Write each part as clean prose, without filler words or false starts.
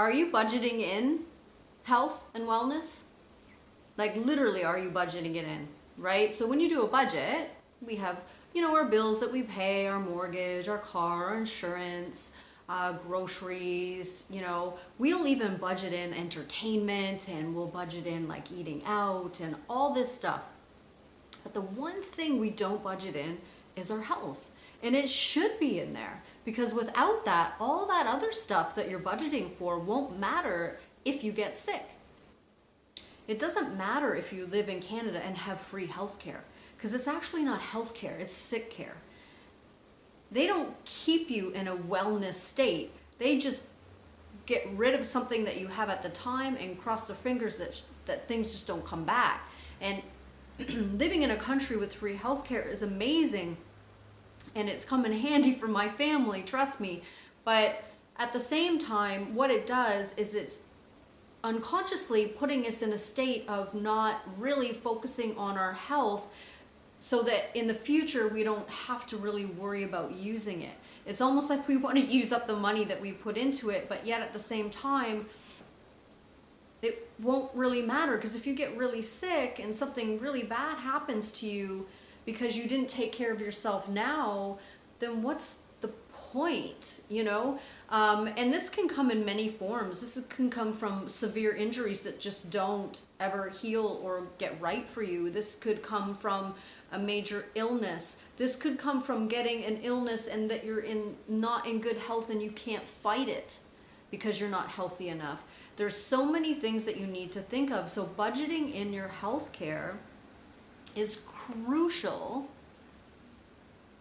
Are you budgeting in health and wellness? Like literally, are you budgeting it in, right? So when you do a budget, we have, our bills that we pay, our mortgage, our car, our insurance, groceries, we'll even budget in entertainment, and we'll budget in like eating out and all this stuff. But the one thing we don't budget in is our health. And it should be in there, because without that, all that other stuff that you're budgeting for won't matter if you get sick. It doesn't matter if you live in Canada and have free health care, because it's actually not health care, it's sick care. They don't keep you in a wellness state. They just get rid of something that you have at the time and cross their fingers that things just don't come back. And living in a country with free health care is amazing, and it's come in handy for my family, trust me. But at the same time, what it does is it's unconsciously putting us in a state of not really focusing on our health, so that in the future we don't have to really worry about using it. It's almost like we want to use up the money that we put into it, but yet at the same time it won't really matter, because if you get really sick and something really bad happens to you because you didn't take care of yourself now, then what's the point, And this can come in many forms. This can come from severe injuries that just don't ever heal or get right for you. This could come from a major illness. This could come from getting an illness and that you're not in good health and you can't fight it because you're not healthy enough. There's so many things that you need to think of. So budgeting in your health care is crucial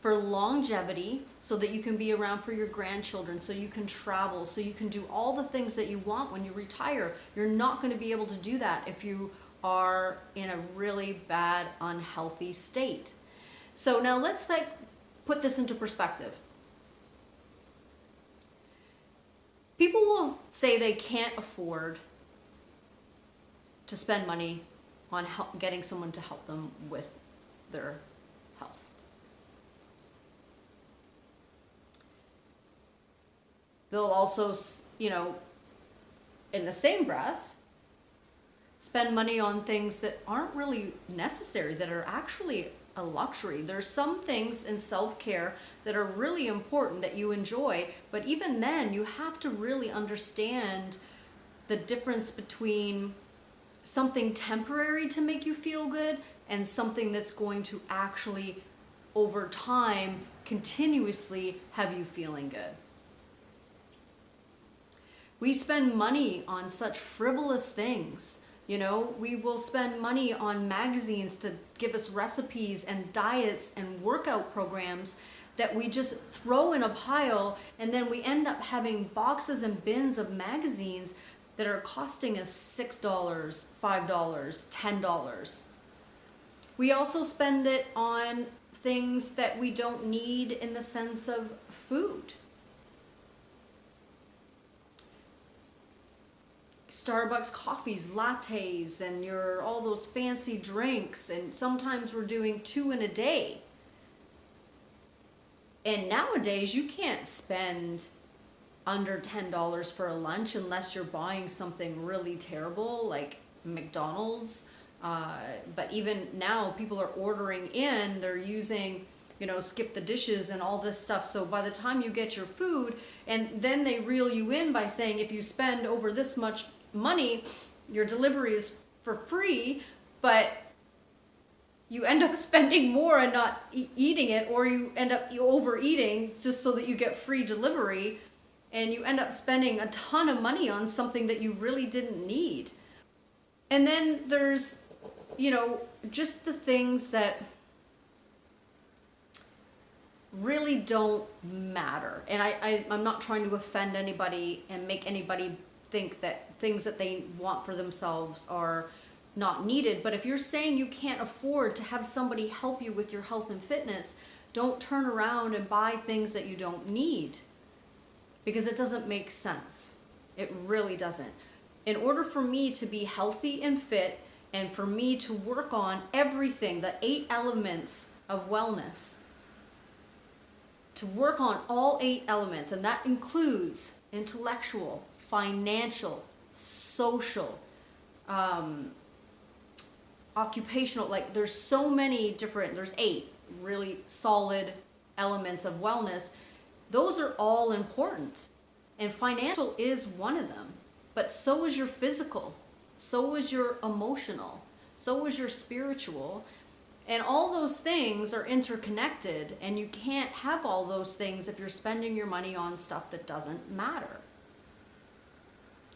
for longevity, so that you can be around for your grandchildren, so you can travel, so you can do all the things that you want when you retire. You're not going to be able to do that if you are in a really bad, unhealthy state. So now let's put this into perspective. People will say they can't afford to spend money on getting someone to help them with their health. They'll also, in the same breath, spend money on things that aren't really necessary, that are actually a luxury. There's some things in self-care that are really important that you enjoy, but even then you have to really understand the difference between something temporary to make you feel good and something that's going to actually, over time, continuously have you feeling good. We spend money on such frivolous things. We will spend money on magazines to give us recipes and diets and workout programs that we just throw in a pile, and then we end up having boxes and bins of magazines that are costing us $6, $5, $10. We also spend it on things that we don't need in the sense of food. Starbucks coffees, lattes, and all those fancy drinks, and sometimes we're doing 2 in a day. And nowadays you can't spend under $10 for a lunch unless you're buying something really terrible like McDonald's. But even now people are ordering in, they're using skip the dishes and all this stuff. So by the time you get your food, and then they reel you in by saying if you spend over this much money, your delivery is for free, but you end up spending more and not eating it, or you end up overeating just so that you get free delivery, and you end up spending a ton of money on something that you really didn't need. And then there's, just the things that really don't matter. And I'm not trying to offend anybody and make anybody think that things that they want for themselves are not needed. But if you're saying you can't afford to have somebody help you with your health and fitness, don't turn around and buy things that you don't need, because it doesn't make sense. It really doesn't. In order for me to be healthy and fit, and for me to work on everything, the 8 elements of wellness, to work on all 8 elements, and that includes intellectual, financial, social, occupational, like there's so many different, there's 8 really solid elements of wellness. Those are all important. And financial is one of them. But so is your physical. So is your emotional. So is your spiritual. And all those things are interconnected, and you can't have all those things if you're spending your money on stuff that doesn't matter.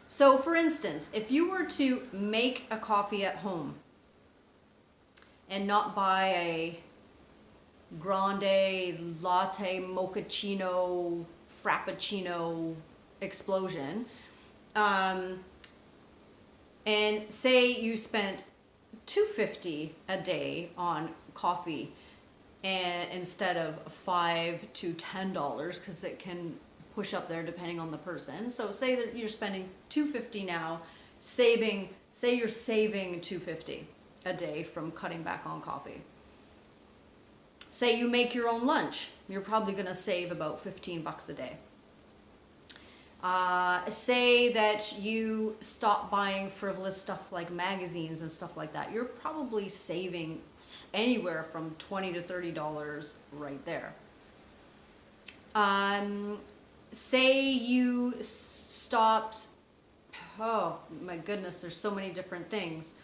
So for instance, if you were to make a coffee at home and not buy a grande latte mochaccino frappuccino explosion, and say you spent $2.50 a day on coffee, and instead of $5 to $10, because it can push up there depending on the person. So say that you're spending $2.50 now, say you're saving $2.50 a day from cutting back on coffee. Say you make your own lunch, you're probably going to save about $15 a day. Say that you stop buying frivolous stuff like magazines and stuff like that, you're probably saving anywhere from $20 to $30 right there. Say you stopped, oh my goodness, there's so many different things,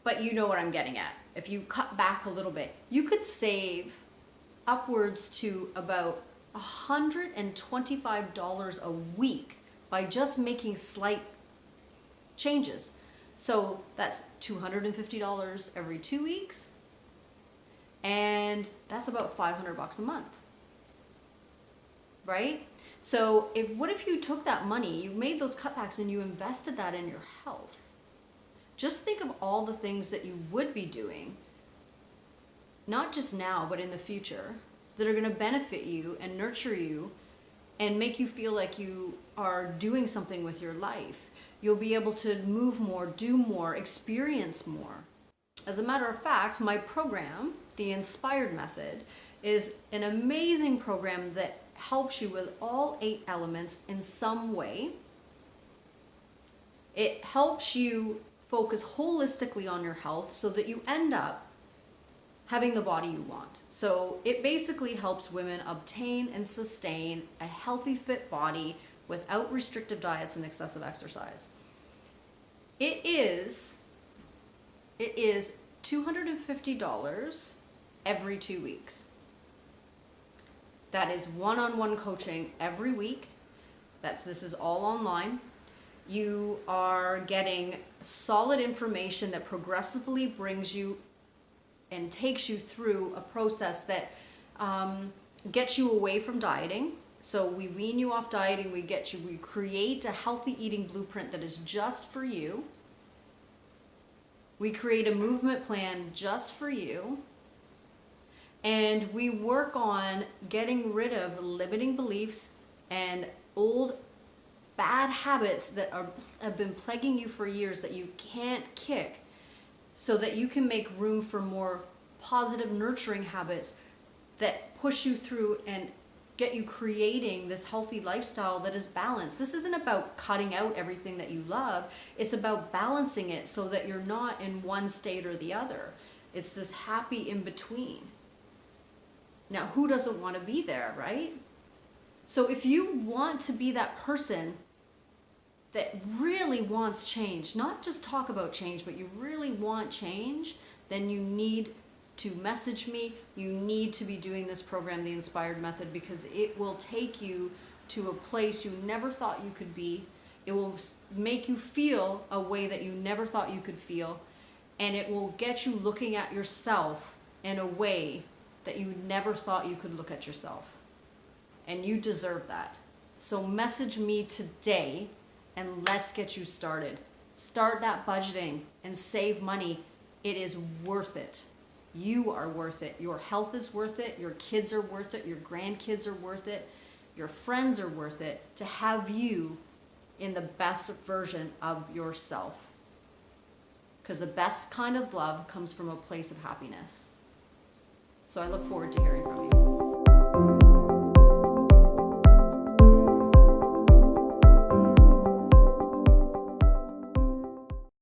but you know what I'm getting at. If you cut back a little bit, you could save upwards to about $125 a week by just making slight changes. So that's $250 every 2 weeks, and that's about $500 a month, right? So what if you took that money, you made those cutbacks, and you invested that in your health? Just think of all the things that you would be doing, not just now, but in the future, that are going to benefit you and nurture you and make you feel like you are doing something with your life. You'll be able to move more, do more, experience more. As a matter of fact, my program, the Inspired Method, is an amazing program that helps you with all 8 elements in some way. It helps you focus holistically on your health so that you end up having the body you want. So it basically helps women obtain and sustain a healthy, fit body without restrictive diets and excessive exercise. It is $250 every 2 weeks. That is one-on-one coaching every week. This is all online. You are getting solid information that progressively brings you and takes you through a process that gets you away from dieting. So we wean you off dieting, we create a healthy eating blueprint that is just for you. We create a movement plan just for you. And we work on getting rid of limiting beliefs and old bad habits that have been plaguing you for years that you can't kick, so that you can make room for more positive, nurturing habits that push you through and get you creating this healthy lifestyle that is balanced. This isn't about cutting out everything that you love. It's about balancing it so that you're not in one state or the other. It's this happy in between. Now, who doesn't want to be there, right? So if you want to be that person that really wants change, not just talk about change, but you really want change, then you need to message me. You need to be doing this program, the Inspired Method, because it will take you to a place you never thought you could be. It will make you feel a way that you never thought you could feel, and it will get you looking at yourself in a way that you never thought you could look at yourself. And you deserve that. So message me today and let's get you started. Start that budgeting and save money. It is worth it. You are worth it. Your health is worth it. Your kids are worth it. Your grandkids are worth it. Your friends are worth it to have you in the best version of yourself. Because the best kind of love comes from a place of happiness. So I look forward to hearing from you.